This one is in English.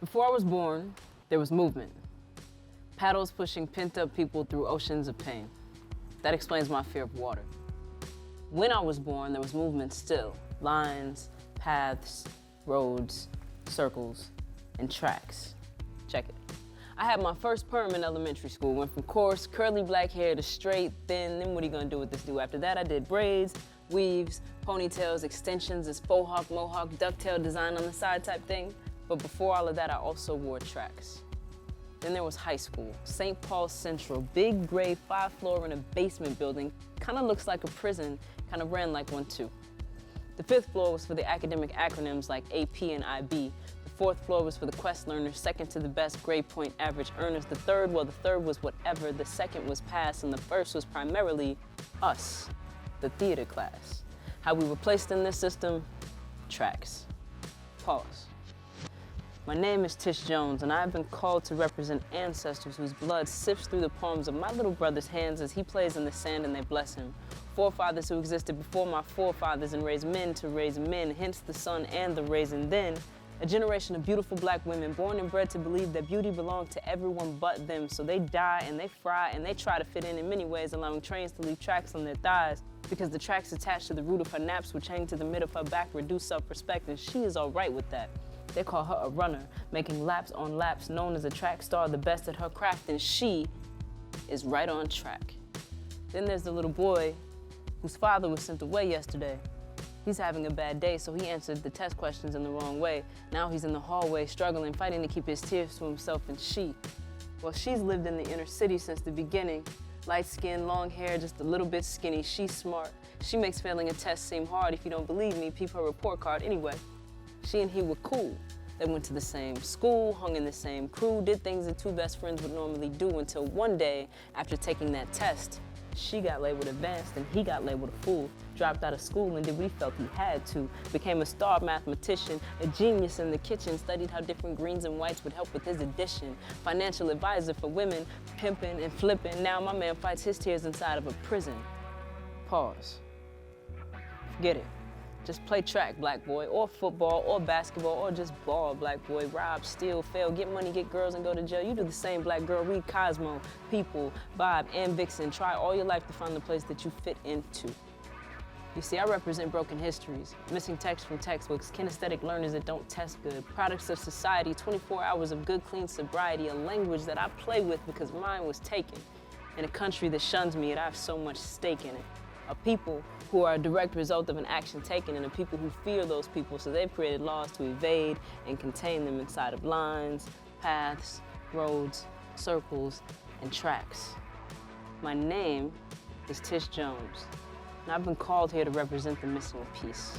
Before I was born, there was movement. Paddles pushing pent-up people through oceans of pain. That explains my fear of water. When I was born, there was movement still. Lines, paths, roads, circles, and tracks. Check it. I had my first perm in elementary school. Went from coarse, curly black hair to straight, thin. Then what are you gonna do with this do? After that, I did braids, weaves, ponytails, extensions, this faux hawk, mohawk, ducktail design on the side type thing. But before all of that, I also wore tracks. Then there was high school, St. Paul Central, big gray 5-floor in a basement building. Kind of looks like a prison, kind of ran like one too. The 5th floor was for the academic acronyms like AP and IB. The 4th floor was for the quest learners, second to the best grade point average earners. The 3rd, well, the 3rd was whatever. The 2nd was pass, and the 1st was primarily us, the theater class. How we were placed in this system? Tracks. Pause. My name is Tish Jones, and I have been called to represent ancestors whose blood sifts through the palms of my little brother's hands as he plays in the sand and they bless him. Forefathers who existed before my forefathers and raised men to raise men, hence the sun and the raisin. Then, a generation of beautiful black women born and bred to believe that beauty belonged to everyone but them. So they die and they fry and they try to fit in many ways, allowing trains to leave tracks on their thighs because the tracks attached to the root of her naps would hang to the mid of her back, reduce self-respect, and she is all right with that. They call her a runner, making laps on laps, known as a track star, the best at her craft, and she is right on track. Then there's the little boy whose father was sent away yesterday. He's having a bad day, so he answered the test questions in the wrong way. Now he's in the hallway, struggling, fighting to keep his tears to himself, and well, she's lived in the inner city since the beginning. Light skin, long hair, just a little bit skinny. She's smart. She makes failing a test seem hard. If you don't believe me, peep her report card. Anyway, she and he were cool. They went to the same school, hung in the same crew, did things that two best friends would normally do until one day, after taking that test, she got labeled advanced and he got labeled a fool, dropped out of school and did what he felt he had to, became a star mathematician, a genius in the kitchen, studied how different greens and whites would help with his addition, financial advisor for women, pimping and flipping. Now my man fights his tears inside of a prison. Pause. Forget it. Just play track, black boy, or football, or basketball, or just ball, black boy. Rob, steal, fail, get money, get girls, and go to jail. You do the same, black girl. Read Cosmo, People, Bob, and Vixen. Try all your life to find the place that you fit into. You see, I represent broken histories, missing text from textbooks, kinesthetic learners that don't test good, products of society, 24 hours of good, clean sobriety, a language that I play with because mine was taken, in a country that shuns me and I have so much stake in it. A people who are a direct result of an action taken, and a people who fear those people, so they've created laws to evade and contain them inside of lines, paths, roads, circles, and tracks. My name is Tish Jones, and I've been called here to represent the missing piece.